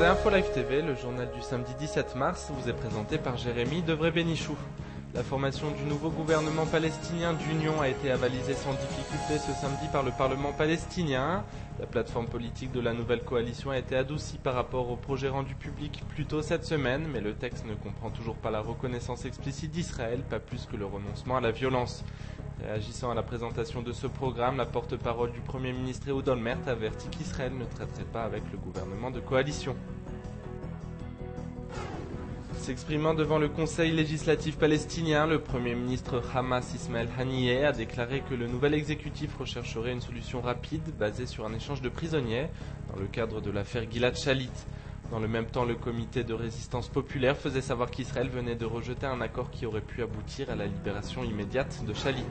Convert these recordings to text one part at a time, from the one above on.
InfoLive TV, le journal du samedi 17 mars, vous est présenté par Jérémy Devré-Bénichou. La formation du nouveau gouvernement palestinien d'union a été avalisée sans difficulté ce samedi par le Parlement palestinien. La plateforme politique de la nouvelle coalition a été adoucie par rapport au projet rendu public plus tôt cette semaine, mais le texte ne comprend toujours pas la reconnaissance explicite d'Israël, pas plus que le renoncement à la violence. Réagissant à la présentation de ce programme, la porte-parole du Premier ministre Ehud Olmert a averti qu'Israël ne traiterait pas avec le gouvernement de coalition. S'exprimant devant le Conseil législatif palestinien, le Premier ministre Hamas Ismaël Haniyeh a déclaré que le nouvel exécutif rechercherait une solution rapide basée sur un échange de prisonniers dans le cadre de l'affaire Gilad Shalit. Dans le même temps, le comité de résistance populaire faisait savoir qu'Israël venait de rejeter un accord qui aurait pu aboutir à la libération immédiate de Shalit.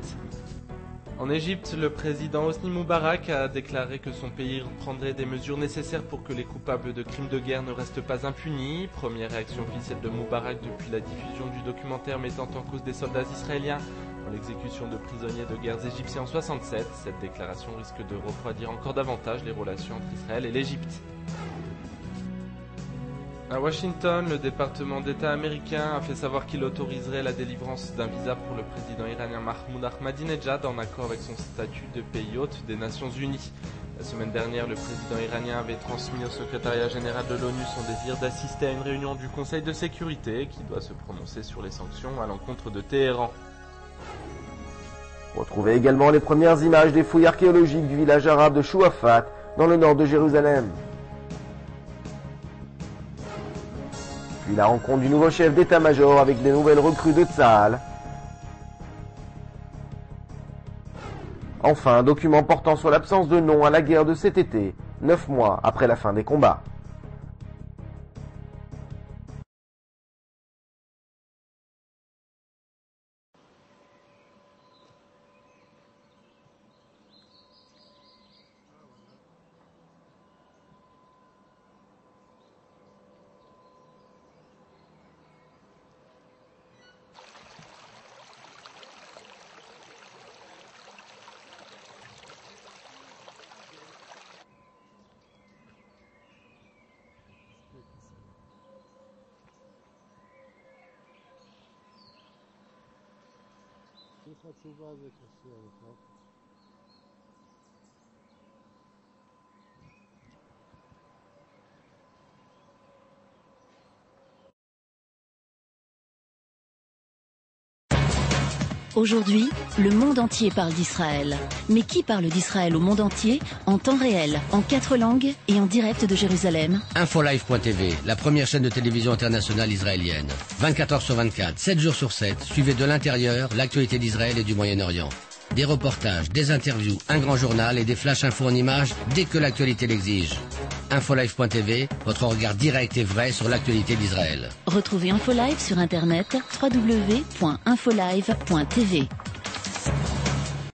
En Égypte, le président Hosni Moubarak a déclaré que son pays prendrait des mesures nécessaires pour que les coupables de crimes de guerre ne restent pas impunis. Première réaction officielle de Moubarak depuis la diffusion du documentaire mettant en cause des soldats israéliens dans l'exécution de prisonniers de guerre égyptiens en 67. Cette déclaration risque de refroidir encore davantage les relations entre Israël et l'Égypte. À Washington, le département d'État américain a fait savoir qu'il autoriserait la délivrance d'un visa pour le président iranien Mahmoud Ahmadinejad en accord avec son statut de pays hôte des Nations Unies. La semaine dernière, le président iranien avait transmis au secrétariat général de l'ONU son désir d'assister à une réunion du Conseil de sécurité qui doit se prononcer sur les sanctions à l'encontre de Téhéran. Retrouvez également les premières images des fouilles archéologiques du village arabe de Chouafat dans le nord de Jérusalem. Puis la rencontre du nouveau chef d'état-major avec les nouvelles recrues de Tsahal. Enfin, un document portant sur l'absence de nom à la guerre de cet été, 9 mois après la fin des combats. Aujourd'hui, le monde entier parle d'Israël. Mais qui parle d'Israël au monde entier, en temps réel, en 4 langues et en direct de Jérusalem? InfoLive.tv, la première chaîne de télévision internationale israélienne. 24 heures sur 24, 7 jours sur 7, suivez de l'intérieur l'actualité d'Israël et du Moyen-Orient. Des reportages, des interviews, un grand journal et des flash infos en images dès que l'actualité l'exige. InfoLive.tv, votre regard direct et vrai sur l'actualité d'Israël. Retrouvez InfoLive sur internet www.infolive.tv.